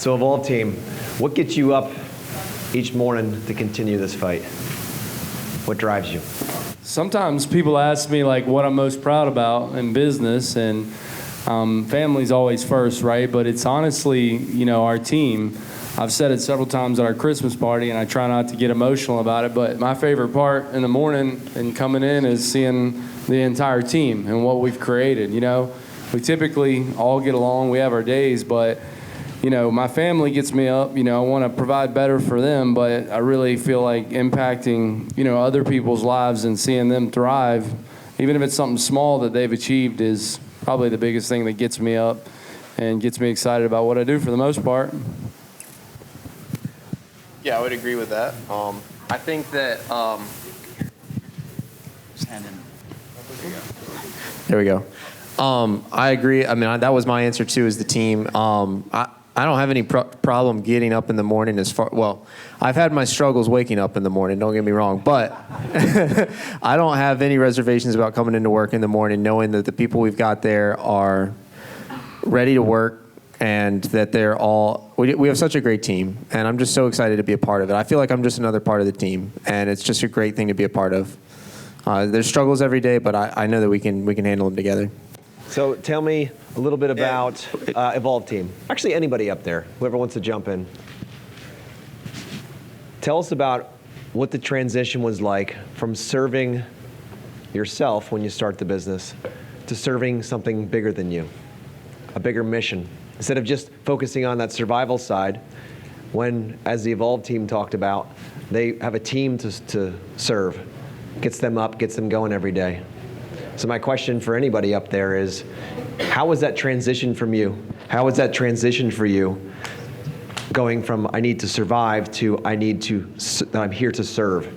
So Evolve team, what gets you up each morning to continue this fight? What drives you? Sometimes people ask me like what I'm most proud about in business, and family's always first, right? But it's honestly, our team. I've said it several times at our Christmas party, and I try not to get emotional about it, but my favorite part in the morning and coming in is seeing the entire team and what we've created. We typically all get along, we have our days, but my family gets me up. I want to provide better for them, but I really feel like impacting, other people's lives and seeing them thrive, even if it's something small that they've achieved, is probably the biggest thing that gets me up and gets me excited about what I do for the most part. Yeah, I would agree with that. I think that. There we go. I agree. I mean, that was my answer too. Is the team. I don't have any problem getting up in the morning I've had my struggles waking up in the morning, don't get me wrong, but I don't have any reservations about coming into work in the morning knowing that the people we've got there are ready to work and that we have such a great team, and I'm just so excited to be a part of it. I feel like I'm just another part of the team, and it's just a great thing to be a part of. There's struggles every day, but I know that we can handle them together. So tell me a little bit about Evolve team. Actually, anybody up there, whoever wants to jump in. Tell us about what the transition was like from serving yourself when you start the business to serving something bigger than you, a bigger mission. Instead of just focusing on that survival side, when, as the Evolve team talked about, they have a team to serve, gets them up, gets them going every day. So my question for anybody up there is, how was that transition from you? How was that transition for you, going from I need to survive to I'm here to serve,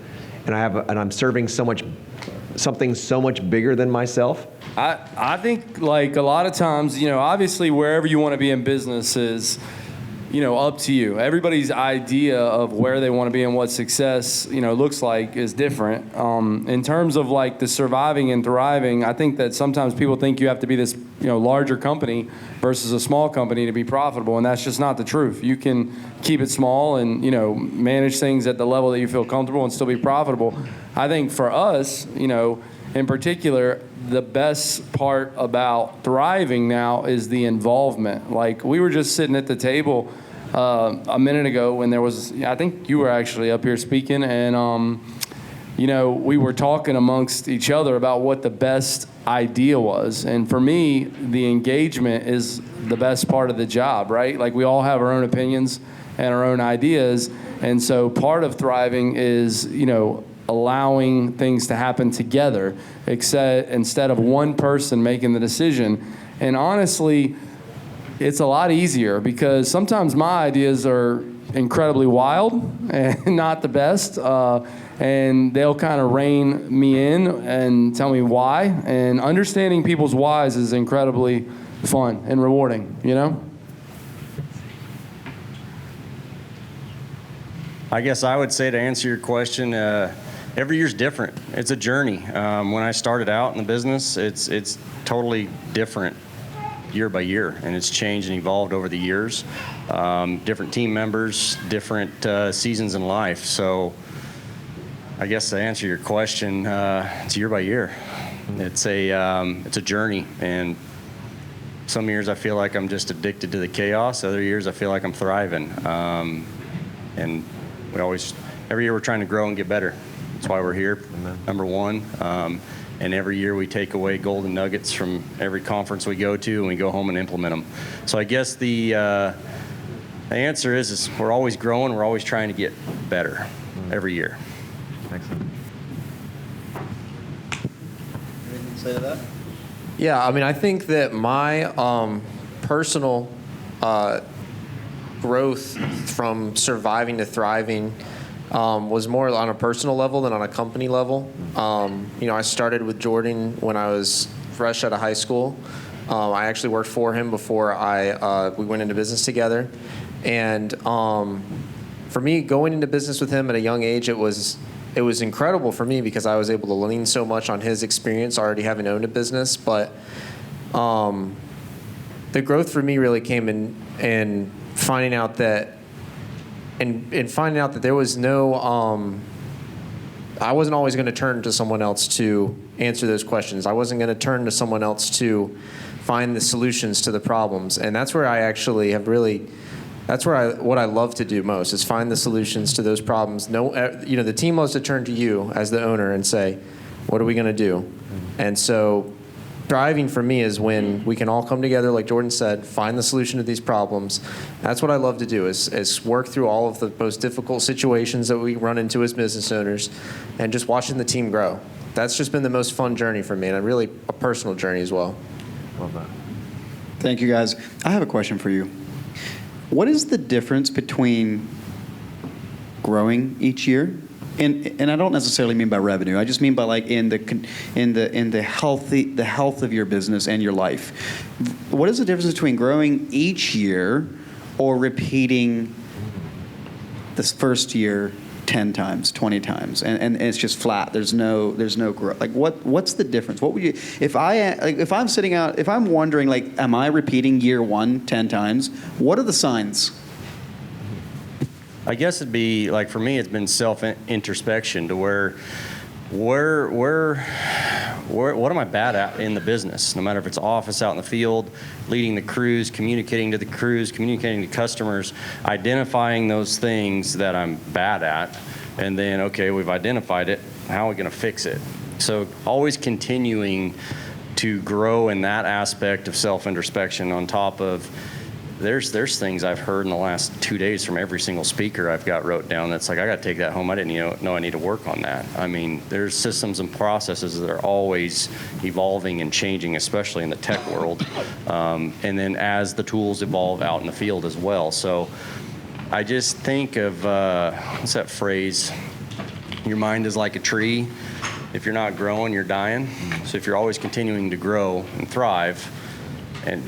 and I'm serving something so much bigger than myself? I think like a lot of times, obviously wherever you want to be in business is, up to you. Everybody's idea of where they want to be and what success, looks like is different. In terms of like the surviving and thriving, I think that sometimes people think you have to be this, larger company versus a small company to be profitable, and that's just not the truth. You can keep it small and, manage things at the level that you feel comfortable and still be profitable. I think for us, in particular, the best part about thriving now is the involvement. Like, we were just sitting at the table a minute ago when I think you were actually up here speaking, and we were talking amongst each other about what the best idea was. And for me, the engagement is the best part of the job, right? Like, we all have our own opinions and our own ideas, and so part of thriving is, allowing things to happen together, instead of one person making the decision. And honestly, it's a lot easier because sometimes my ideas are incredibly wild and not the best, and they'll kind of rein me in and tell me why. And understanding people's whys is incredibly fun and rewarding, I guess I would say, to answer your question, every year's different. It's a journey. When I started out in the business, it's totally different year by year, and it's changed and evolved over the years. Different team members, different seasons in life. So I guess to answer your question, it's year by year. It's a journey, and some years I feel like I'm just addicted to the chaos. Other years I feel like I'm thriving. And every year we're trying to grow and get better. That's why we're here, number one. And every year we take away golden nuggets from every conference we go to, and we go home and implement them. So I guess the answer is we're always growing. We're always trying to get better every year. Excellent. Anything to say to that? Yeah, I mean, I think that my personal growth from surviving to thriving was more on a personal level than on a company level. I started with Jordan when I was fresh out of high school. I actually worked for him before we went into business together. And for me, going into business with him at a young age, it was incredible for me because I was able to lean so much on his experience, already having owned a business. But the growth for me really came in finding out that, and finding out that there was no, I wasn't always going to turn to someone else to answer those questions. I wasn't going to turn to someone else to find the solutions to the problems. And that's where I actually have really, that's where what I love to do most is find the solutions to those problems. No, the team loves to turn to you as the owner and say, what are we going to do? And so thriving for me is when we can all come together, like Jordan said, find the solution to these problems. That's what I love to do is work through all of the most difficult situations that we run into as business owners and just watching the team grow. That's just been the most fun journey for me, and really a personal journey as well. Love that. Thank you, guys. I have a question for you. What is the difference between growing each year? And I don't necessarily mean by revenue. I just mean by like in the health of your business and your life. What is the difference between growing each year or repeating this first year 10 times, 20 times, and it's just flat? There's no growth. Like what's the difference? What would you, if I'm wondering, like, am I repeating year 1 10 times? What are the signs? I guess it'd be like, for me, it's been self-introspection to where what am I bad at in the business? No matter if it's office, out in the field, leading the crews, communicating to the crews, communicating to customers, identifying those things that I'm bad at, and then, okay, we've identified it, how are we going to fix it? So always continuing to grow in that aspect of self-introspection on top of there's things I've heard in the last 2 days from every single speaker I've got wrote down that's like, I got to take that home. I didn't know I need to work on that. I mean, there's systems and processes that are always evolving and changing, especially in the tech world. And then as the tools evolve out in the field as well. So I just think of, what's that phrase? Your mind is like a tree. If you're not growing, you're dying. So if you're always continuing to grow and thrive and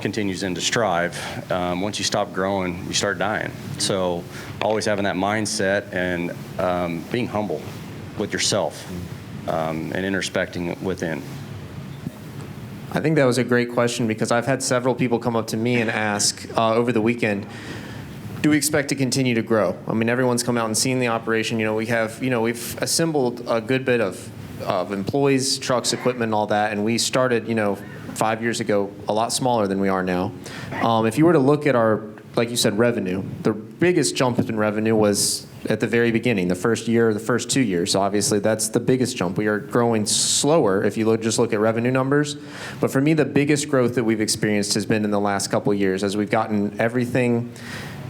continues into strive, once you stop growing, you start dying. So always having that mindset and being humble with yourself and introspecting within. I think that was a great question because I've had several people come up to me and ask over the weekend, do we expect to continue to grow? I mean, everyone's come out and seen the operation. We've assembled a good bit of employees, trucks, equipment, and all that, and we started, 5 years ago, a lot smaller than we are now. If you were to look at our, like you said, revenue, the biggest jump in revenue was at the very beginning, the first year, the first 2 years. So obviously, that's the biggest jump. We are growing slower if you just look at revenue numbers. But for me, the biggest growth that we've experienced has been in the last couple of years as we've gotten everything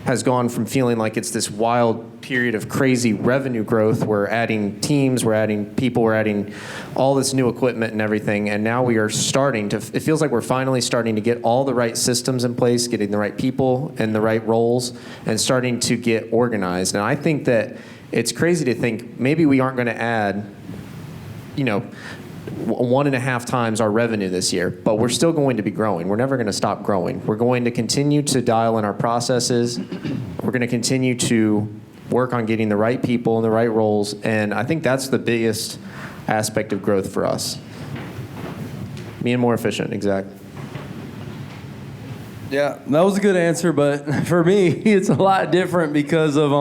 has gone from feeling like it's this wild period of crazy revenue growth. We're adding teams, we're adding people, we're adding all this new equipment and everything. And now we are it feels like we're finally starting to get all the right systems in place, getting the right people and the right roles, and starting to get organized. And I think that it's crazy to think maybe we aren't going to add, 1.5 times our revenue this year, but we're still going to be growing. We're never going to stop growing. We're going to continue to dial in our processes. We're going to continue to work on getting the right people in the right roles, and I think that's the biggest aspect of growth for us. Being more efficient, exactly. Yeah, that was a good answer, but for me, it's a lot different because of,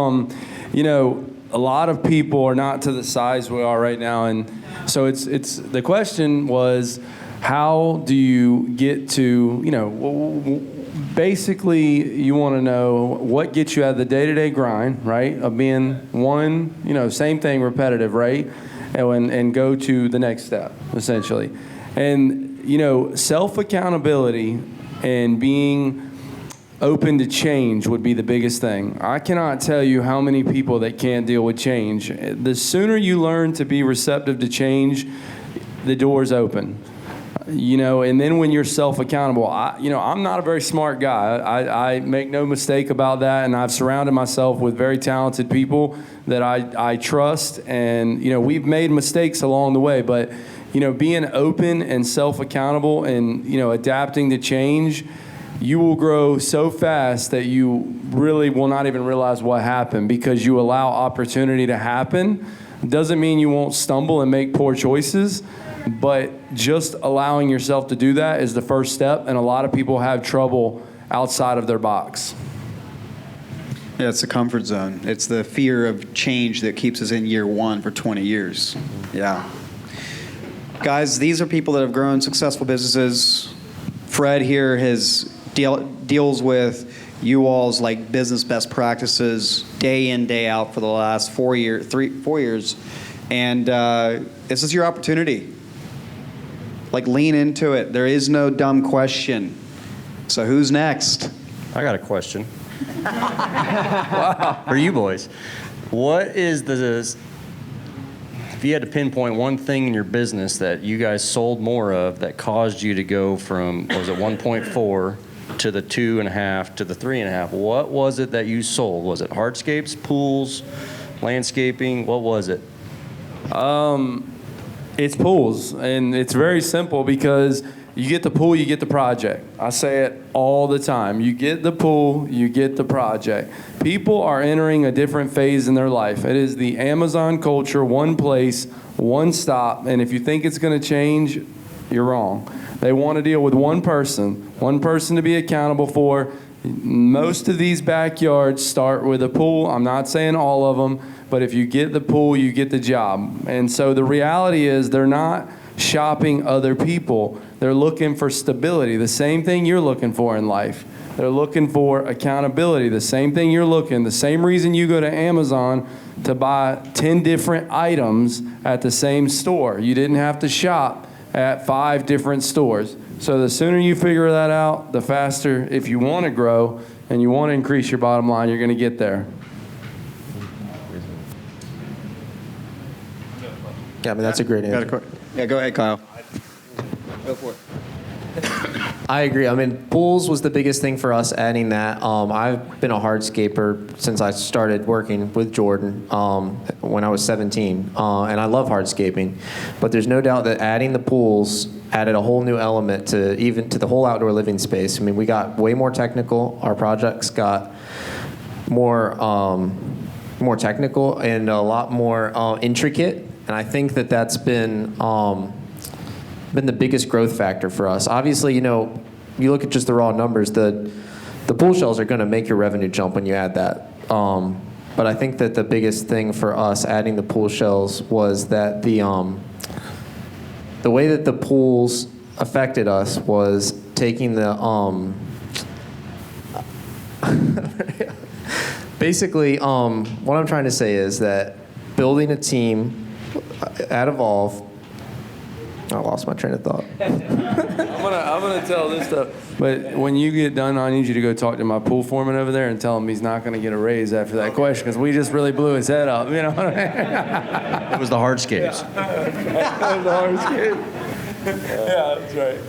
a lot of people are not to the size we are right now, and so it's the question was, how do you get to, basically you want to know what gets you out of the day-to-day grind, right, of being one, same thing, repetitive, right, and go to the next step, essentially. And, self-accountability and being open to change would be the biggest thing. I cannot tell you how many people that can't deal with change. The sooner you learn to be receptive to change, the door's open. And then when you're self-accountable, I'm not a very smart guy. I make no mistake about that, and I've surrounded myself with very talented people that I trust, and, we've made mistakes along the way, but, being open and self-accountable and, adapting to change, you will grow so fast that you really will not even realize what happened because you allow opportunity to happen. Doesn't mean you won't stumble and make poor choices, but just allowing yourself to do that is the first step, and a lot of people have trouble outside of their box. Yeah, it's the comfort zone. It's the fear of change that keeps us in year one for 20 years. Yeah. Guys, these are people that have grown successful businesses. Fred here deals with you all's like business best practices day in, day out for the last 4 years. And this is your opportunity. Like, lean into it. There is no dumb question. So who's next? I got a question. For you boys. What is if you had to pinpoint one thing in your business that you guys sold more of that caused you to go from, what was it 1.4 to the 2.5 to the 3.5, what was it that you sold? Was it hardscapes, pools, landscaping? What was it? It's pools, and it's very simple because you get the pool, you get the project. I say it all the time. You get the pool, you get the project. People are entering a different phase in their life. It is the Amazon culture, one place, one stop, and if you think it's going to change, you're wrong. They want to deal with one person to be accountable for. Most of these backyards start with a pool. I'm not saying all of them, but if you get the pool, you get the job. And so the reality is they're not shopping other people. They're looking for stability, the same thing you're looking for in life. They're looking for accountability, the same thing you're looking. The same reason you go to Amazon to buy 10 different items at the same store. You didn't have to shop at 5 different stores. So the sooner you figure that out, the faster, if you want to grow and you want to increase your bottom line, you're going to get there. Yeah, I mean, that's a great answer. Yeah, go ahead, Kyle. Go for it. I agree. I mean, pools was the biggest thing for us, adding that. I've been a hardscaper since I started working with Jordan when I was 17, and I love hardscaping. But there's no doubt that adding the pools added a whole new element to the whole outdoor living space. I mean, we got way more technical. Our projects got more technical and a lot more intricate. And I think that that's been the biggest growth factor for us. Obviously, you know, you look at just the raw numbers, the pool shells are going to make your revenue jump when you add that. But I think that the biggest thing for us adding the pool shells was that the way that the pools affected us was taking the basically what I'm trying to say is that building a team at Evolve. I lost my train of thought. I'm gonna tell this stuff, but when you get done, I need you to go talk to my pool foreman over there and tell him he's not gonna get a raise after that question because we just really blew his head up. You know what I mean? It was the hardscapes. That was the hardscape. Yeah, that's right.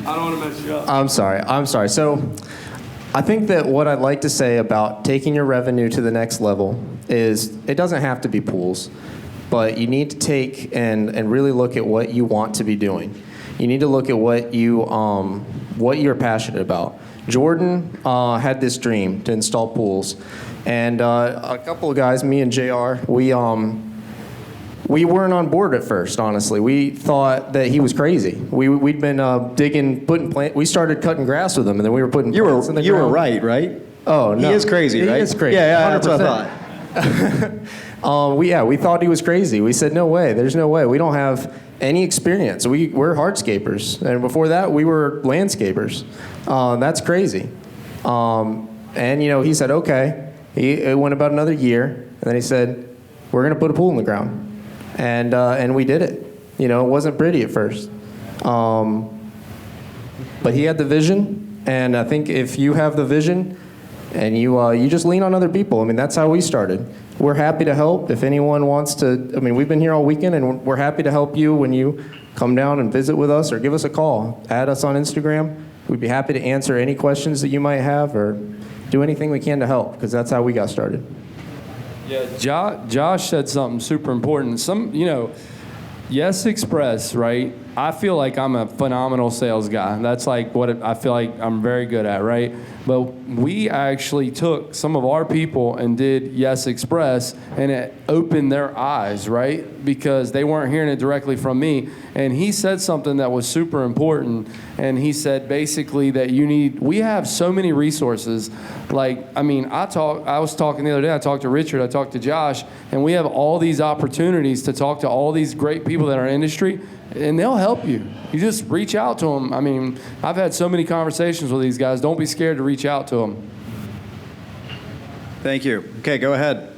I don't want to mess you up. I'm sorry. So I think that what I'd like to say about taking your revenue to the next level is it doesn't have to be pools, but you need to take and really look at what you want to be doing. You need to look at what you're passionate about. Jordan had this dream to install pools, and a couple of guys, me and JR, we weren't on board at first, honestly. We thought that he was crazy. We'd been we started cutting grass with him, and then we were putting plants in the ground. You were right? Oh, no. He is crazy, right? He is crazy. Yeah, that's what I thought. We thought he was crazy. We said, no way. There's no way. We don't have any experience. We're hardscapers. And before that, we were landscapers. That's crazy. And, you know, he said, okay. It went about another year. And then he said, we're going to put a pool in the ground. And we did it. You know, it wasn't pretty at first. But he had the vision. And I think if you have the vision and you just lean on other people, I mean, that's how we started. We're happy to help if anyone wants to. I mean, we've been here all weekend, and we're happy to help you when you come down and visit with us or give us a call. Add us on Instagram. We'd be happy to answer any questions that you might have or do anything we can to help, because that's how we got started. Yeah, Josh said something super important. Yes Express, right? I feel like I'm a phenomenal sales guy. That's like what I feel like I'm very good at, right? But we actually took some of our people and did Yes Express, and it opened their eyes, right? Because they weren't hearing it directly from me. And he said something that was super important. And he said basically that we have so many resources. Like, I mean, I was talking the other day, I talked to Richard, I talked to Josh, and we have all these opportunities to talk to all these great people that are in our industry, and they'll help you. You just reach out to them. I mean, I've had so many conversations with these guys. Don't be scared to reach out to them. Thank you. Okay, go ahead.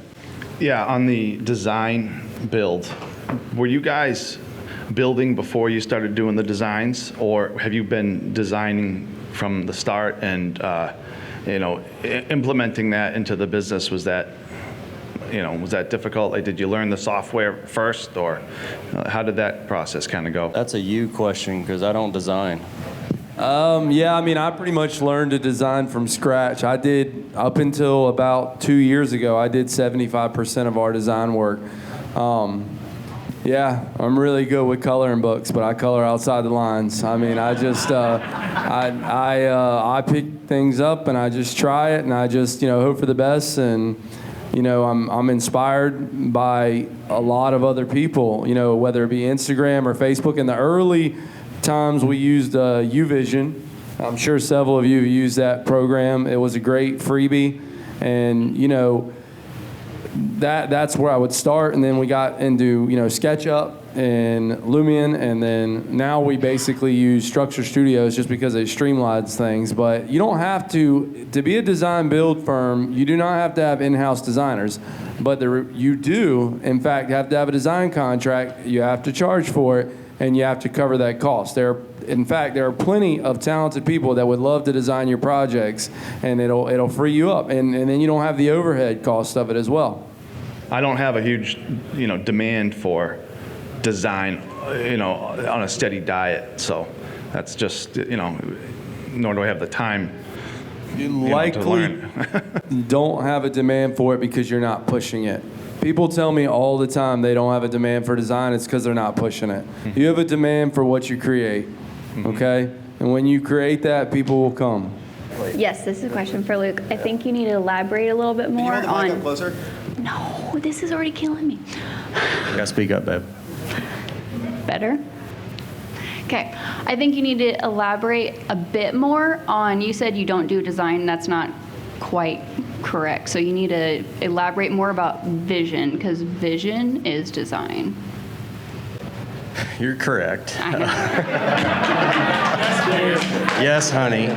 Yeah, on the design build, were you guys building before you started doing the designs, or have you been designing from the start and implementing that into the business? Was that difficult? Like, did you learn the software first, or how did that process kind of go? That's a you question, because I don't design. Yeah, I mean, I pretty much learned to design from scratch. I did, up until about 2 years ago, I did 75% of our design work. Yeah, I'm really good with coloring books, but I color outside the lines. I mean, I just, I pick things up and I just try it, and I just, hope for the best. And, I'm inspired by a lot of other people, whether it be Instagram or Facebook. In the early times, we used UVision. I'm sure several of you have used that program. It was a great freebie, and, that's where I would start. And then we got into, SketchUp and Lumion, and then now we basically use Structure Studios just because it streamlines things. But you don't have to be a design build firm, you do not have to have in-house designers. But you do, in fact, have to have a design contract. You have to charge for it, and you have to cover that cost. In fact, there are plenty of talented people that would love to design your projects, and it'll free you up, and then you don't have the overhead cost of it as well. I don't have a huge, demand for design, on a steady diet. So that's just, nor do I have the time. You to likely learn. don't have a demand for it because you're not pushing it. People tell me all the time they don't have a demand for design. It's because they're not pushing it. You have a demand for what you create, okay? And when you create that, people will come. Yes, this is a question for Luke. I think you need to elaborate a little bit more Can you hold the mic on. up closer? No, this is already killing me. You gotta speak up, babe. Better? Okay. I think you need to elaborate a bit more on, you said you don't do design. That's not quite correct. So you need to elaborate more about vision, because vision is design. You're correct. I know. Yes, honey.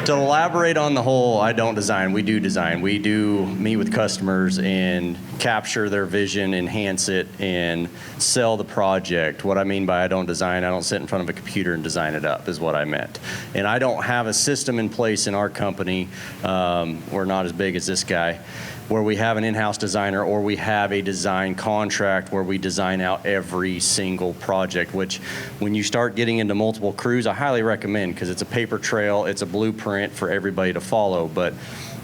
To elaborate on the whole, I don't design. We do design. We do meet with customers and capture their vision, enhance it, and sell the project. What I mean by I don't design, I don't sit in front of a computer and design it up, is what I meant. And I don't have a system in place in our company, we're not as big as this guy, where we have an in-house designer or we have a design contract where we design out every single project, which when you start getting into multiple crews, I highly recommend, because it's a paper trail, it's a blueprint for everybody to follow. But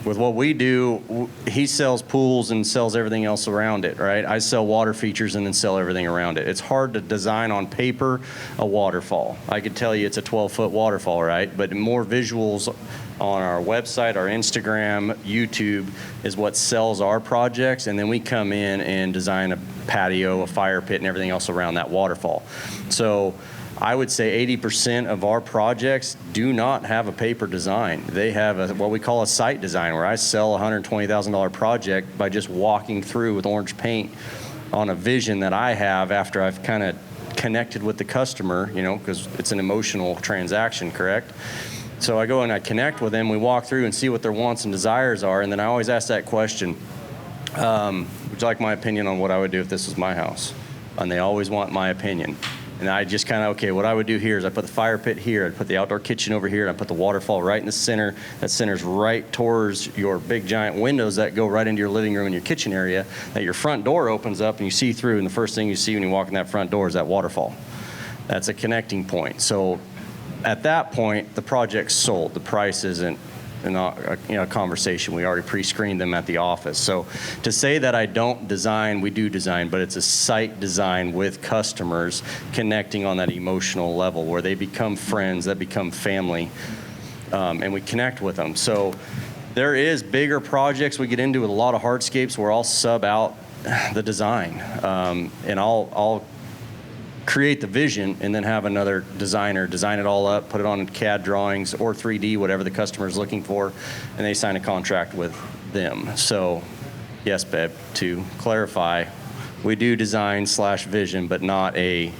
with what we do, he sells pools and sells everything else around it, right? I sell water features and then sell everything around it. It's hard to design on paper a waterfall. I could tell you it's a 12-foot waterfall, right? But more visuals on our website, our Instagram, YouTube is what sells our projects, and then we come in and design a patio, a fire pit, and everything else around that waterfall. So I would say 80% of our projects do not have a paper design. They have what we call a site design, where I sell a $120,000 project by just walking through with orange paint on a vision that I have after I've kind of connected with the customer, because it's an emotional transaction, correct? So I go and I connect with them, we walk through and see what their wants and desires are, and then I always ask that question, would you like my opinion on what I would do if this was my house? And they always want my opinion. And I just kind of, okay, what I would do here is I put the fire pit here, I'd put the outdoor kitchen over here, and I put the waterfall right in the center. That center's right towards your big giant windows that go right into your living room and your kitchen area, that your front door opens up and you see through, and the first thing you see when you walk in that front door is that waterfall. That's a connecting point. So at that point, the project's sold. The price isn't a conversation. We already pre-screened them at the office. So to say that I don't design, we do design, but it's a site design with customers connecting on that emotional level where they become friends, that become family, and we connect with them. So there is bigger projects we get into with a lot of hardscapes where I'll sub out the design, and I'll create the vision and then have another designer design it all up, put it on CAD drawings or 3D, whatever the customer is looking for, and they sign a contract with them. So yes, Pape, to clarify, we do design/vision, but not a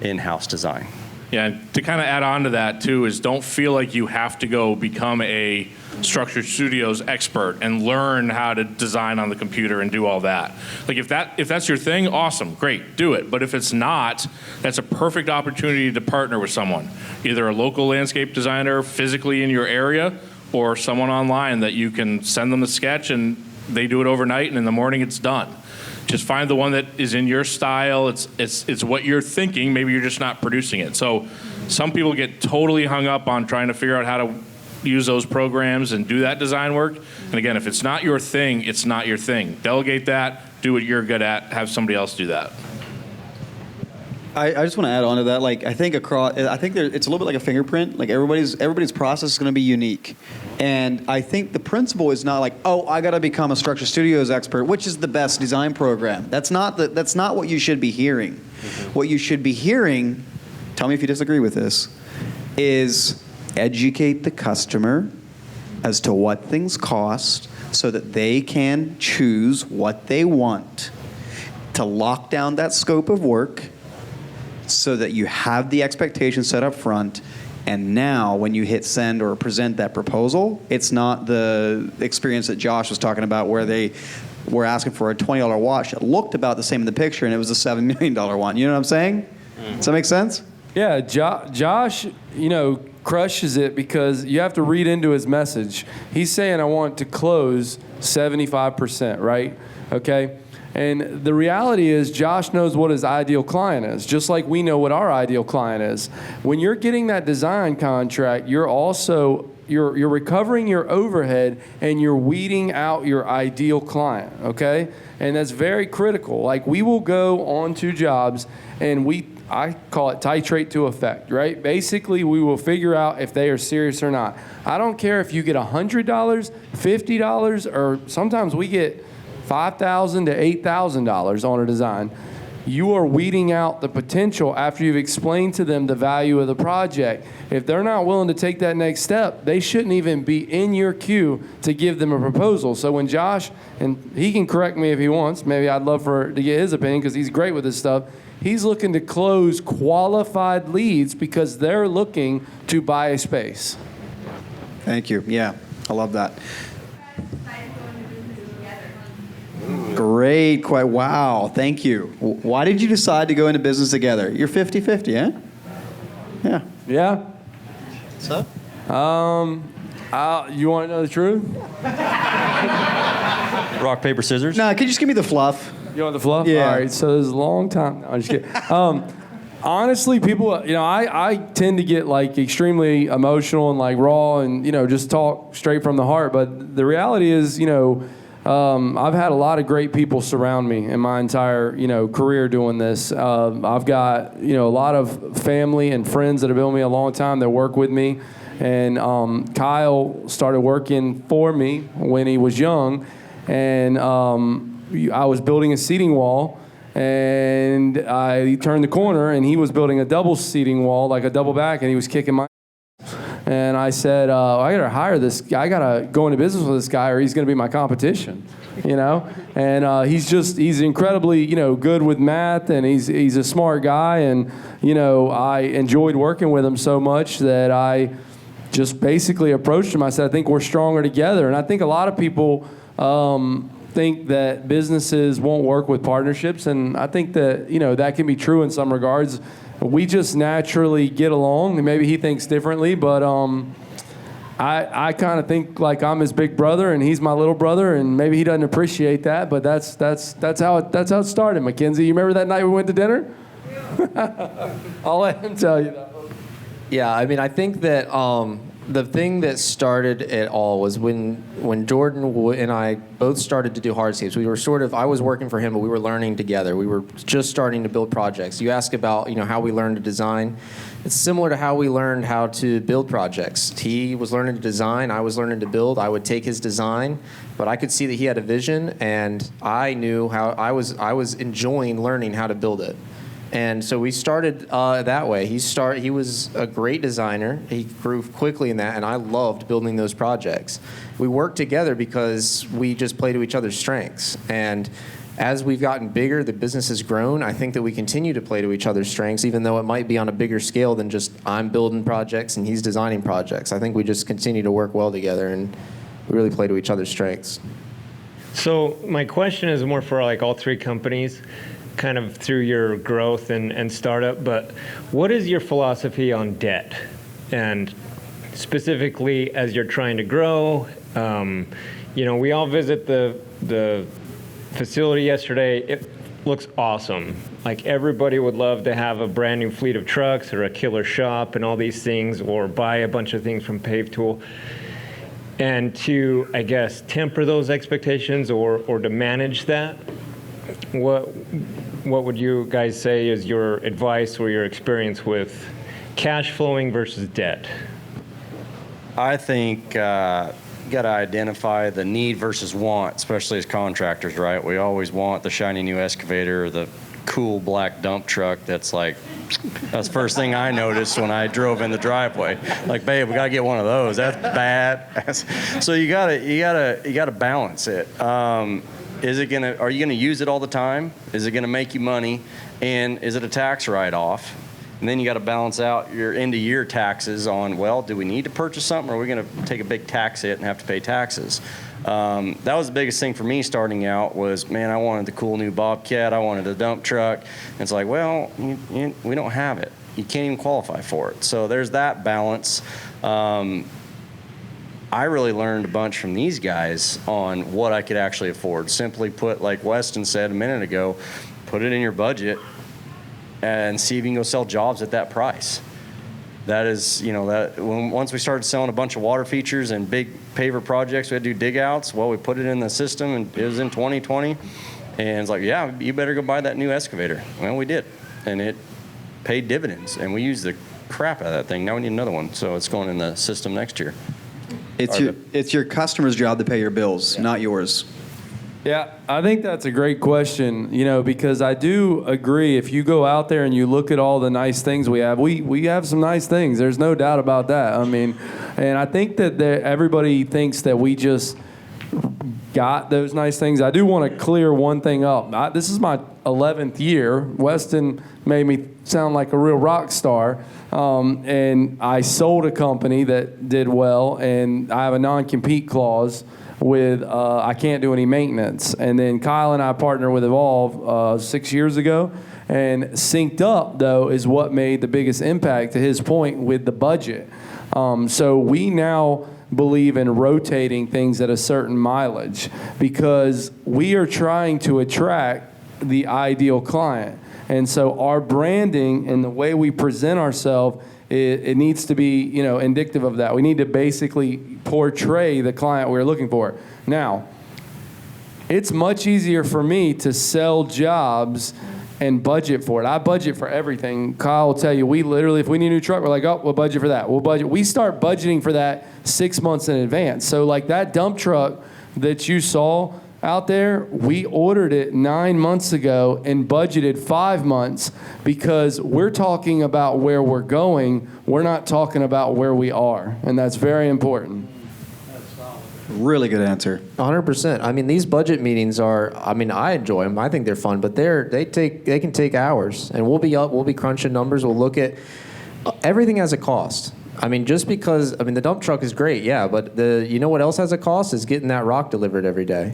in-house design. Yeah, and to kind of add on to that too is don't feel like you have to go become a Structured Studios expert and learn how to design on the computer and do all that. Like if that's your thing, awesome, great, do it. But if it's not, that's a perfect opportunity to partner with someone, either a local landscape designer physically in your area or someone online that you can send them the sketch and they do it overnight and in the morning it's done. Just find the one that is in your style. It's what you're thinking. Maybe you're just not producing it. So some people get totally hung up on trying to figure out how to use those programs and do that design work. And again, if it's not your thing, it's not your thing. Delegate that. Do what you're good at. Have somebody else do that. I just want to add on to that. Like I think it's a little bit like a fingerprint. Like everybody's process is going to be unique, and I think the principle is not like, oh, I got to become a Structured Studios expert, which is the best design program. That's not what you should be hearing. Mm-hmm. What you should be hearing, tell me if you disagree with this, is educate the customer as to what things cost, so that they can choose what they want, to lock down that scope of work, so that you have the expectation set up front, and now when you hit send or present that proposal, it's not the experience that Josh was talking about where they were asking for a $20 watch that looked about the same in the picture and it was a $7 million one. You know what I'm saying? Does that make sense? Yeah, Josh, crushes it because you have to read into his message. He's saying I want to close 75%, right? Okay? And the reality is Josh knows what his ideal client is, just like we know what our ideal client is. When you're getting that design contract, you're recovering your overhead and you're weeding out your ideal client, okay? And that's very critical. Like we will go onto jobs and I call it titrate to effect, right? Basically, we will figure out if they are serious or not. I don't care if you get $100, $50, or sometimes we get $5,000 to $8,000 on a design. You are weeding out the potential after you've explained to them the value of the project. If they're not willing to take that next step, they shouldn't even be in your queue to give them a proposal. So when Josh, and he can correct me if he wants, maybe I'd love to get his opinion because he's great with this stuff. He's looking to close qualified leads because they're looking to buy a space. Thank you. Yeah, I love that. Great. Quite. Wow. Thank you. Why did you decide to go into business together? You're 50-50, eh? Yeah. Yeah. What's up? You want to know the truth? Rock, paper, scissors? No, could you just give me the fluff? You want the fluff? Yeah. All right. So this is a long time. No, I'm just kidding. Honestly, people, I tend to get like extremely emotional and like raw and, just talk straight from the heart. But the reality is, I've had a lot of great people surround me in my entire, career doing this. I've got, a lot of family and friends that have been with me a long time that work with me. And Kyle started working for me when he was young. And I was building a seating wall. And I turned the corner, and he was building a double seating wall, like a double back, and he was kicking my And I said, I got to hire this guy. I got to go into business with this guy or he's going to be my competition, And he's incredibly, good with math and he's a smart guy. And, I enjoyed working with him so much that I just basically approached him. I said, I think we're stronger together. And I think a lot of people think that businesses won't work with partnerships. And I think that, that can be true in some regards. We just naturally get along, and maybe he thinks differently, but I kind of think like I'm his big brother and he's my little brother, and maybe he doesn't appreciate that, but that's how it started. Mackenzie, you remember that night we went to dinner? I'll let him tell you that. Yeah, I mean, I think that the thing that started it all was when Jordan and I both started to do hardscapes. We were I was working for him, but we were learning together. We were just starting to build projects. You ask about, how we learned to design. It's similar to how we learned how to build projects. He was learning to design, I was learning to build. I would take his design, but I could see that he had a vision, and I knew how I was enjoying learning how to build it. And so we started that way. He was a great designer. He grew quickly in that, and I loved building those projects. We worked together because we just play to each other's strengths. And as we've gotten bigger, the business has grown. I think that we continue to play to each other's strengths, even though it might be on a bigger scale than just I'm building projects and he's designing projects. I think we just continue to work well together, and we really play to each other's strengths. So my question is more for like all three companies, kind of through your growth and startup, but what is your philosophy on debt? And specifically as you're trying to grow, we all visit the facility yesterday. It looks awesome. Like everybody would love to have a brand new fleet of trucks or a killer shop and all these things, or buy a bunch of things from Pape Tool. And to, I guess, temper those expectations or to manage that, what would you guys say is your advice or your experience with cash flowing versus debt? I think got to identify the need versus want, especially as contractors, right? We always want the shiny new excavator or the cool black dump truck that's the first thing I noticed when I drove in the driveway. Like, babe, we got to get one of those. That's bad. So you gotta balance it. Are you gonna use it all the time? Is it gonna make you money? And is it a tax write-off? And then you got to balance out your end-of-year taxes on, well, do we need to purchase something, or are we going to take a big tax hit and have to pay taxes? That was the biggest thing for me starting out was, man, I wanted the cool new Bobcat. I wanted a dump truck. And it's like, well, we don't have it. You can't even qualify for it. So there's that balance. I really learned a bunch from these guys on what I could actually afford. Simply put, like Weston said a minute ago, put it in your budget and see if you can go sell jobs at that price. That is, once we started selling a bunch of water features and big paver projects, we had to do dig outs. Well, we put it in the system, and it was in 2020. And it's like, yeah, you better go buy that new excavator. Well, we did. And it paid dividends. And we used the crap out of that thing. Now we need another one. So it's going in the system next year. It's your customer's job to pay your bills, not yours. Yeah, I think that's a great question, because I do agree. If you go out there and you look at all the nice things we have, we have some nice things. There's no doubt about that. I mean, and I think that everybody thinks that we just got those nice things. I do want to clear one thing up. This is my 11th year. Weston made me sound like a real rock star. And I sold a company that did well, and I have a non-compete clause with I can't do any maintenance. And then Kyle and I partnered with Evolve 6 years ago. And SynkedUP, though, is what made the biggest impact, to his point, with the budget. So we now believe in rotating things at a certain mileage because we are trying to attract the ideal client. And so our branding and the way we present ourselves, it needs to be, indicative of that. We need to basically portray the client we're looking for. Now, it's much easier for me to sell jobs and budget for it. I budget for everything. Kyle will tell you, we literally, if we need a new truck, we're like, oh, we'll budget for that. We start budgeting for that 6 months in advance. So like that dump truck that you saw out there, we ordered it 9 months ago and budgeted 5 months because we're talking about where we're going. We're not talking about where we are. And that's very important. Really good answer. 100%. I mean, these budget meetings I enjoy them. I think they're fun, but they can take hours. And we'll be crunching numbers. We'll look at everything has a cost. I mean, just because, the dump truck is great, yeah, but what else has a cost is getting that rock delivered every day.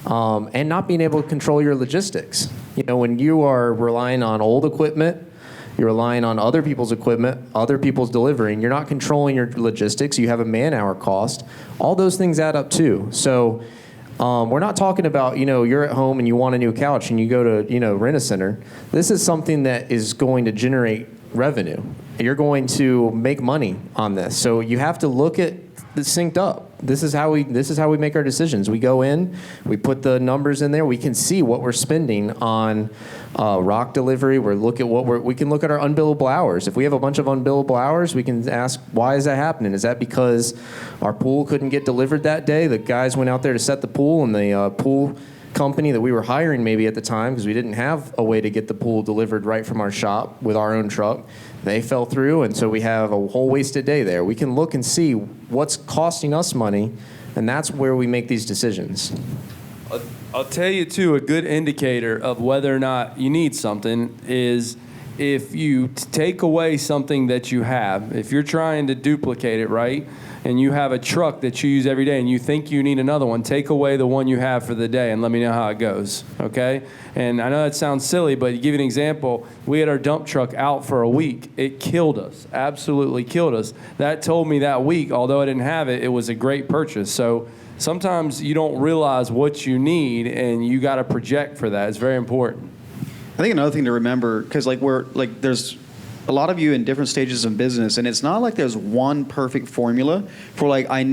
And not being able to control your logistics. When you are relying on old equipment, you're relying on other people's equipment, other people's delivering, you're not controlling your logistics, you have a man-hour cost. All those things add up too. So we're not talking about, you're at home and you want a new couch and you go to, Rent-A-Center. This is something that is going to generate revenue. you're going to make money on this. So you have to look at the synced up. This is how we make our decisions. We go in, we put the numbers in there. We can see what we're spending on rock delivery. We can look at our unbillable hours. If we have a bunch of unbillable hours, we can ask, why is that happening? Is that because our pool couldn't get delivered that day? The guys went out there to set the pool, and the pool company that we were hiring maybe at the time, because we didn't have a way to get the pool delivered right from our shop with our own truck, they fell through, and so we have a whole wasted day there. We can look and see what's costing us money, and that's where we make these decisions. I'll tell you, too, a good indicator of whether or not you need something is if you take away something that you have. If you're trying to duplicate it, right, and you have a truck that you use every day and you think you need another one, take away the one you have for the day and let me know how it goes, okay? And I know that sounds silly, but to give you an example, we had our dump truck out for a week. It killed us, absolutely killed us. That told me that week, although I didn't have it, it was a great purchase. So sometimes you don't realize what you need, and you got to project for that. It's very important. I think another thing to remember, because there's a lot of you in different stages of business, and it's not like there's one perfect formula for I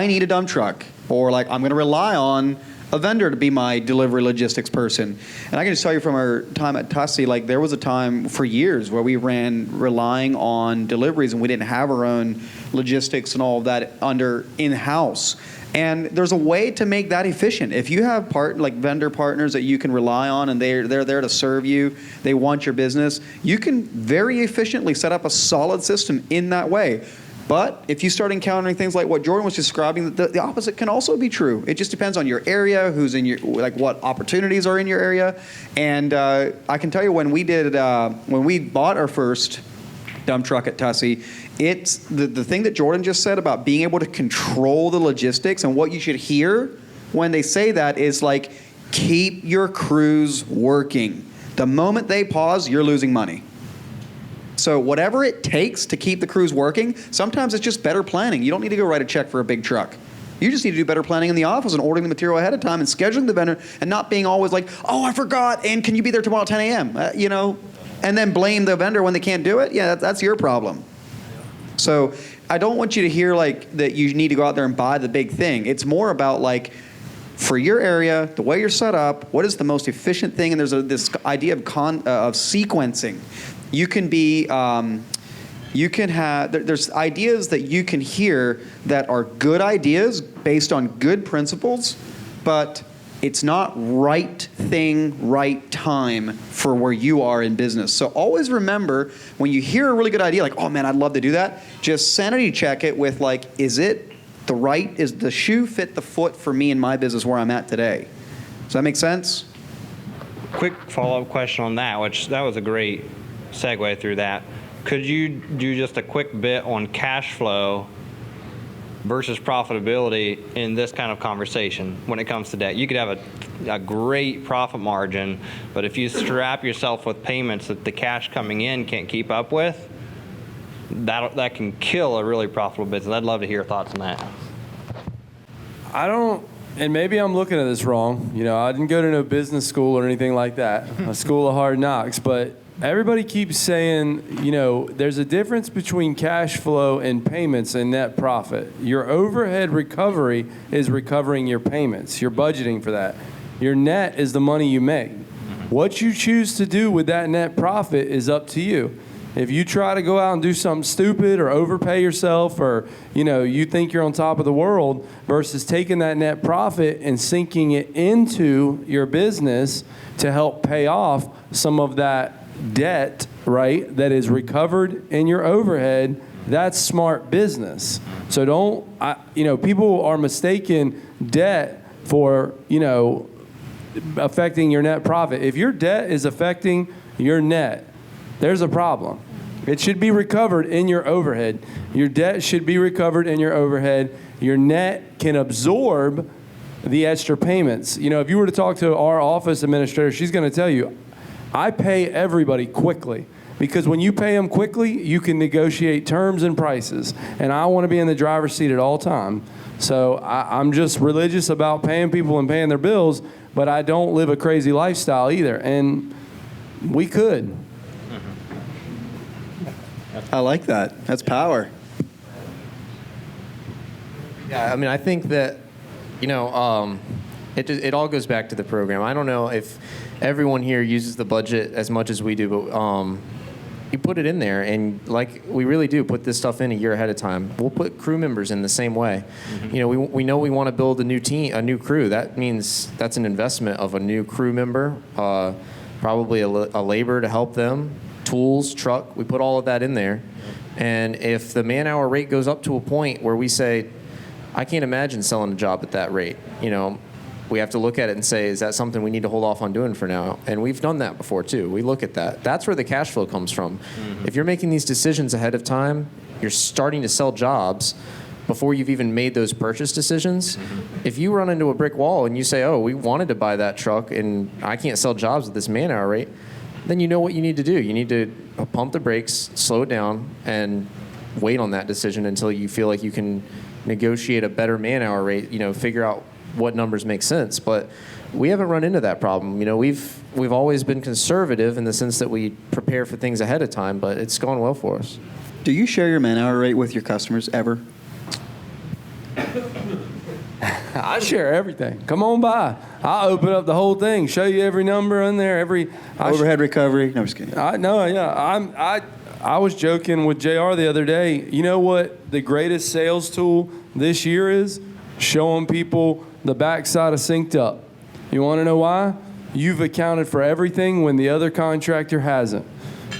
need a dump truck, or I'm going to rely on a vendor to be my delivery logistics person. And I can just tell you from our time at Tussie, there was a time for years where we ran relying on deliveries, and we didn't have our own logistics and all of that under in-house. And there's a way to make that efficient. If you have vendor partners that you can rely on, and they're there to serve you, they want your business, you can very efficiently set up a solid system in that way. But if you start encountering things like what Jordan was describing, the opposite can also be true. It just depends on your area, who's in your, what opportunities are in your area. And I can tell you when we bought our first dump truck at Tussie, it's the thing that Jordan just said about being able to control the logistics, and what you should hear when they say that is keep your crews working. The moment they pause, you're losing money. So whatever it takes to keep the crews working, sometimes it's just better planning. You don't need to go write a check for a big truck. You just need to do better planning in the office and ordering the material ahead of time and scheduling the vendor, and not being always oh, I forgot, and can you be there tomorrow at 10 a.m.? And then blame the vendor when they can't do it. Yeah, that's your problem. So I don't want you to hear that you need to go out there and buy the big thing. It's more about for your area, the way you're set up, what is the most efficient thing? And there's this idea of sequencing. You can be, there's ideas that you can hear that are good ideas based on good principles, but it's not right thing, right time for where you are in business. So always remember, when you hear a really good idea, oh man, I'd love to do that, just sanity check it with is the shoe fit the foot for me in my business where I'm at today? Does that make sense? Quick follow-up question on that, that was a great segue through that. Could you do just a quick bit on cash flow versus profitability in this kind of conversation when it comes to debt? You could have a great profit margin, but if you strap yourself with payments that the cash coming in can't keep up with, that can kill a really profitable business. I'd love to hear your thoughts on that. And maybe I'm looking at this wrong. I didn't go to no business school or anything like that, a school of hard knocks, but everybody keeps saying, there's a difference between cash flow and payments and net profit. Your overhead recovery is recovering your payments. You're budgeting for that. Your net is the money you make. What you choose to do with that net profit is up to you. If you try to go out and do something stupid or overpay yourself, or you think you're on top of the world, versus taking that net profit and sinking it into your business to help pay off some of that debt, right, that is recovered in your overhead, that's smart business. So people are mistaking debt for, affecting your net profit. If your debt is affecting your net, there's a problem. It should be recovered in your overhead. Your debt should be recovered in your overhead. Your net can absorb the extra payments. If you were to talk to our office administrator, she's going to tell you, I pay everybody quickly, because when you pay them quickly, you can negotiate terms and prices. And I want to be in the driver's seat at all time. So I'm just religious about paying people and paying their bills, but I don't live a crazy lifestyle either. And we could. I like that. That's power. Yeah, I mean, I think that, it all goes back to the program. I don't know if everyone here uses the budget as much as we do, but you put it in there, and like we really do put this stuff in a year ahead of time. We'll put crew members in the same way. We know we want to build a new team, a new crew. That means that's an investment of a new crew member, probably a labor to help them, tools, truck. We put all of that in there, and if the man-hour rate goes up to a point where we say, I can't imagine selling a job at that rate, we have to look at it and say, is that something we need to hold off on doing for now? And we've done that before, too. We look at that. That's where the cash flow comes from. If you're making these decisions ahead of time, you're starting to sell jobs before you've even made those purchase decisions. If you run into a brick wall and you say, oh, we wanted to buy that truck and I can't sell jobs at this man-hour rate, then you know what you need to do. You need to pump the brakes, slow it down, and wait on that decision until you feel like you can negotiate a better man-hour rate, figure out what numbers make sense. But we haven't run into that problem. We've always been conservative in the sense that we prepare for things ahead of time, but it's gone well for us. Do you share your man-hour rate with your customers ever? I share everything. Come on by. I'll open up the whole thing, show you every number in there, Overhead recovery? No, I'm just kidding. I was joking with JR the other day. You know what the greatest sales tool this year is? Showing people the backside of SynkedUP. You want to know why? You've accounted for everything when the other contractor hasn't.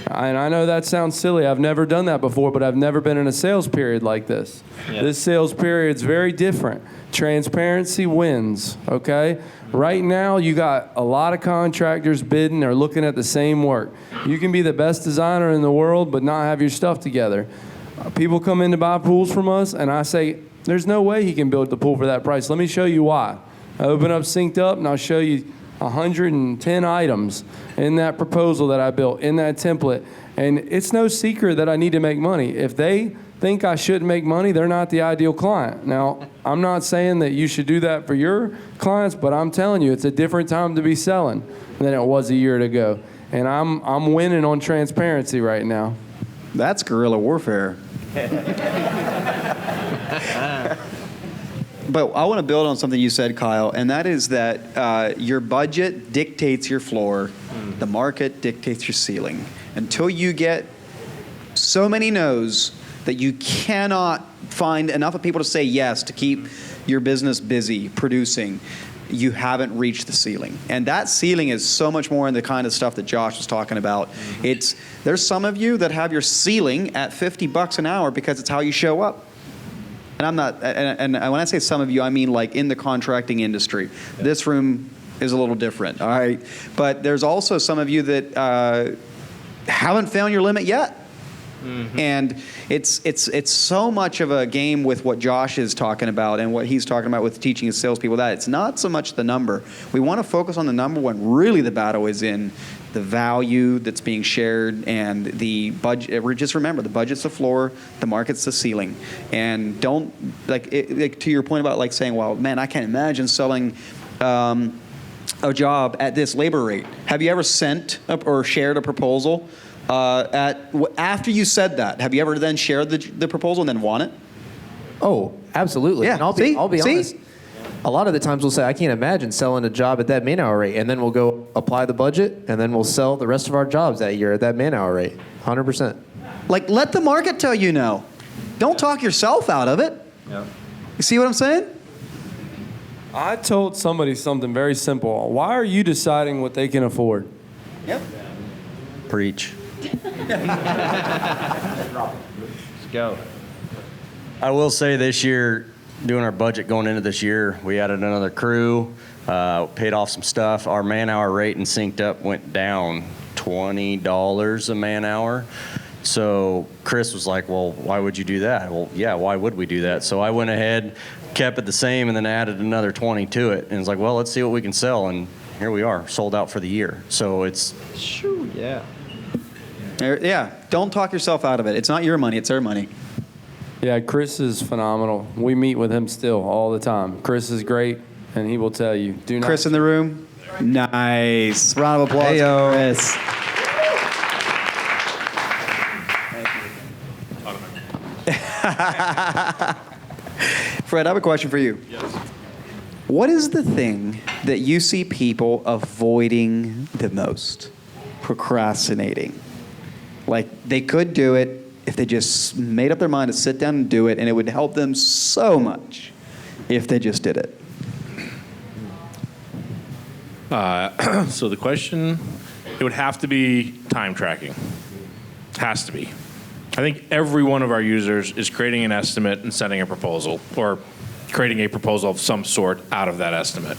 And I know that sounds silly. I've never done that before, but I've never been in a sales period like this. Yeah. This sales period is very different. Transparency wins, okay? Right now, you got a lot of contractors bidding or looking at the same work. You can be the best designer in the world, but not have your stuff together. People come in to buy pools from us, and I say, there's no way he can build the pool for that price. Let me show you why. I open up SynkedUP, and I'll show you 110 items in that proposal that I built, in that template. And it's no secret that I need to make money. If they think I shouldn't make money, they're not the ideal client. Now, I'm not saying that you should do that for your clients, but I'm telling you, it's a different time to be selling than it was a year ago. And I'm winning on transparency right now. That's guerrilla warfare. But I want to build on something you said, Kyle, and that is that your budget dictates your floor. The market dictates your ceiling. Until you get so many no's that you cannot find enough of people to say yes to keep your business busy, producing, you haven't reached the ceiling. And that ceiling is so much more in the kind of stuff that Josh was talking about. There's some of you that have your ceiling at $50 an hour because it's how you show up. And I'm not, and when I say some of you, I mean like in the contracting industry. Yeah. This room is a little different, all right? But there's also some of you that haven't found your limit yet. Mm-hmm. And it's so much of a game with what Josh is talking about and what he's talking about with teaching his salespeople that it's not so much the number. We want to focus on the number when really the battle is in the value that's being shared and the budget. Just remember, the budget's the floor, the market's the ceiling. And don't, like to your point about like saying, well, man, I can't imagine selling a job at this labor rate. Have you ever sent or shared a proposal after you said that? Have you ever then shared the proposal and then won it? Oh, absolutely. Yeah. And I'll be honest. A lot of the times we'll say, I can't imagine selling a job at that man-hour rate, and then we'll go apply the budget, and then we'll sell the rest of our jobs that year at that man-hour rate, 100%. Like, let the market tell you no. Don't talk yourself out of it. Yeah. You see what I'm saying? I told somebody something very simple. Why are you deciding what they can afford? Yep. Preach. Let's go. I will say this year, doing our budget going into this year, we added another crew, paid off some stuff. Our man-hour rate in SynkedUP went down $20 a man-hour. So Chris was like, well, why would you do that? Well, yeah, why would we do that? So I went ahead, kept it the same, and then added another 20 to it. And it's like, well, let's see what we can sell. And here we are, sold out for the year. So it's... Yeah. Yeah, don't talk yourself out of it. It's not your money, it's their money. Yeah, Chris is phenomenal. We meet with him still all the time. Chris is great, and he will tell you. Do not. Chris in the room? Nice. Round of applause, Hey-o. Chris. Fred, I have a question for you. Yes. What is the thing that you see people avoiding the most? Procrastinating. Like, they could do it if they just made up their mind to sit down and do it, and it would help them so much if they just did it. So the question, it would have to be time tracking. Has to be. I think every one of our users is creating an estimate and sending a proposal, or creating a proposal of some sort out of that estimate.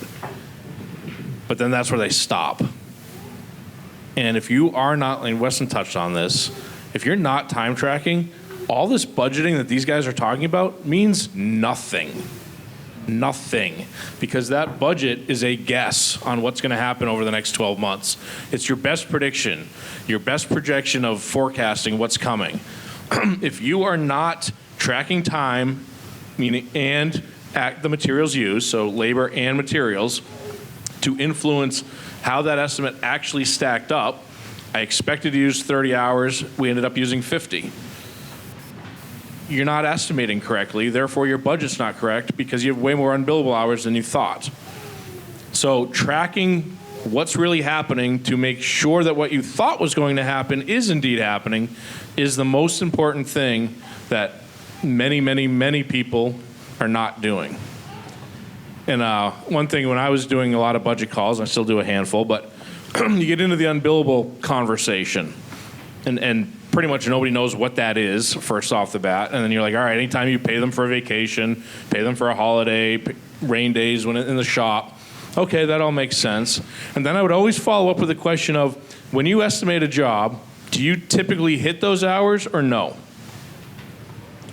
But then that's where they stop. And if you are not, and Weston touched on this, if you're not time tracking, all this budgeting that these guys are talking about means nothing. Nothing. Because that budget is a guess on what's going to happen over the next 12 months. It's your best prediction, your best projection of forecasting what's coming. If you are not tracking time, meaning and the materials used, so labor and materials, to influence how that estimate actually stacked up, I expected to use 30 hours, we ended up using 50. You're not estimating correctly, therefore your budget's not correct because you have way more unbillable hours than you thought. So tracking what's really happening to make sure that what you thought was going to happen is indeed happening is the most important thing that many, many, many people are not doing. And one thing, when I was doing a lot of budget calls, I still do a handful, but you get into the unbillable conversation, and pretty much nobody knows what that is first off the bat. And then you're like, all right, anytime you pay them for a vacation, pay them for a holiday, rain days when in the shop, okay, that all makes sense. And then I would always follow up with the question of, when you estimate a job, do you typically hit those hours or no?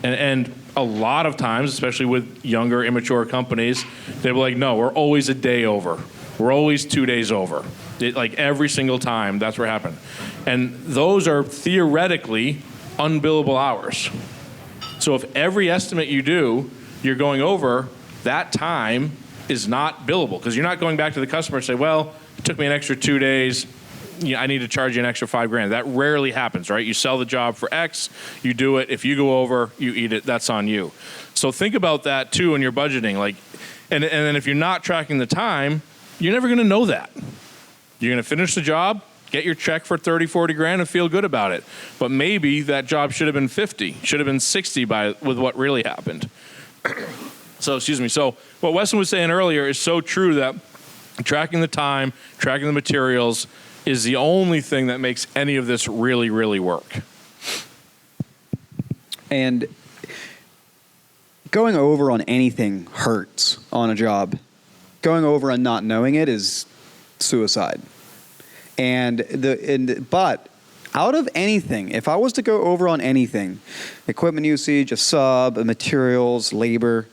And a lot of times, especially with younger, immature companies, they were like, no, we're always a day over. We're always 2 days over. Like every single time, that's what happened. And those are theoretically unbillable hours. So if every estimate you do, you're going over, that time is not billable, because you're not going back to the customer and say, well, it took me an extra 2 days. I need to charge you an extra $5,000. That rarely happens, right? You sell the job for X, you do it. If you go over, you eat it. That's on you. So think about that too when you're budgeting. Like, and then if you're not tracking the time, you're never going to know that. You're going to finish the job, get your check for 30, 40 grand and feel good about it. But maybe that job should have been 50, should have been 60 with what really happened. So what Weston was saying earlier is so true, that tracking the time, tracking the materials is the only thing that makes any of this really, really work. And going over on anything hurts on a job. Going over and not knowing it is suicide. But out of anything, if I was to go over on anything, equipment usage, a sub, materials, labor,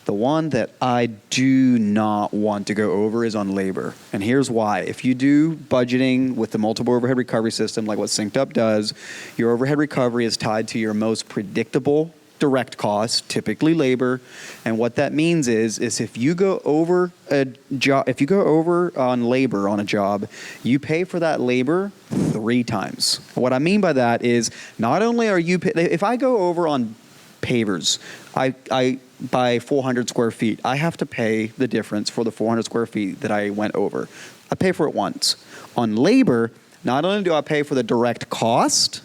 the one that I do not want to go over is on labor. And here's why. If you do budgeting with the multiple overhead recovery system, like what SynkedUP does, your overhead recovery is tied to your most predictable direct costs, typically labor. And what that means is if you go over a job, if you go over on labor on a job, you pay for that labor 3 times. What I mean by that is, not only are you, if I go over on pavers, I by 400 square feet, I have to pay the difference for the 400 square feet that I went over. I pay for it once. On labor, not only do I pay for the direct cost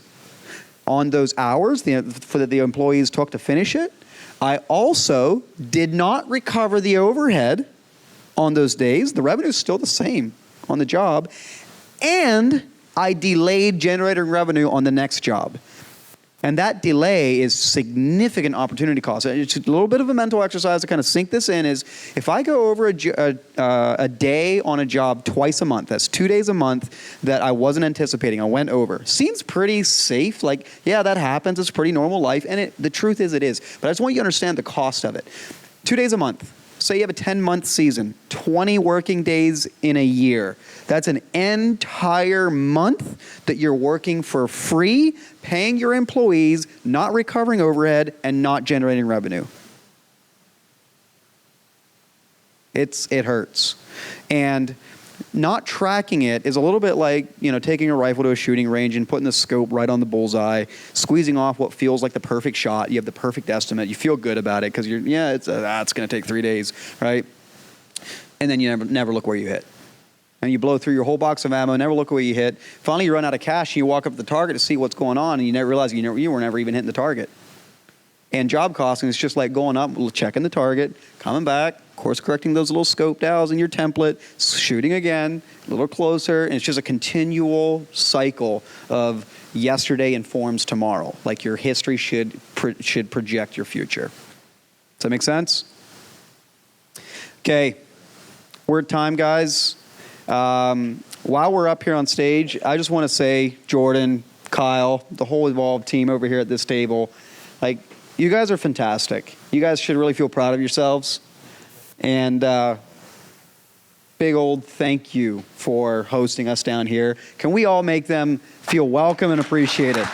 on those hours that the employees took to finish it, I also did not recover the overhead on those days. The revenue is still the same on the job, and I delayed generating revenue on the next job. And that delay is significant opportunity cost. It's a little bit of a mental exercise to kind of sink this in, is if I go over a day on a job twice a month, that's 2 days a month that I wasn't anticipating, I went over. Seems pretty safe, like, yeah, that happens, it's pretty normal life, and the truth is it is. But I just want you to understand the cost of it. 2 days a month. Say you have a 10-month season, 20 working days in a year. That's an entire month that you're working for free, paying your employees, not recovering overhead, and not generating revenue. It hurts. And not tracking it is a little bit like, taking a rifle to a shooting range and putting the scope right on the bullseye, squeezing off what feels like the perfect shot. You have the perfect estimate. You feel good about it because it's going to take 3 days, right? And then you never look where you hit. And you blow through your whole box of ammo, never look where you hit. Finally, you run out of cash, and you walk up to the target to see what's going on, and you never realize you were never even hitting the target. And job costing is just like going up, checking the target, coming back, course correcting those little scope dials in your template, shooting again, a little closer, and it's just a continual cycle of yesterday informs tomorrow. Like your history should project your future. Does that make sense? Okay, we're at time, guys. While we're up here on stage, I just want to say, Jordan, Kyle, the whole Evolve team over here at this table, like, you guys are fantastic. You guys should really feel proud of yourselves. And big old thank you for hosting us down here. Can we all make them feel welcome and appreciated?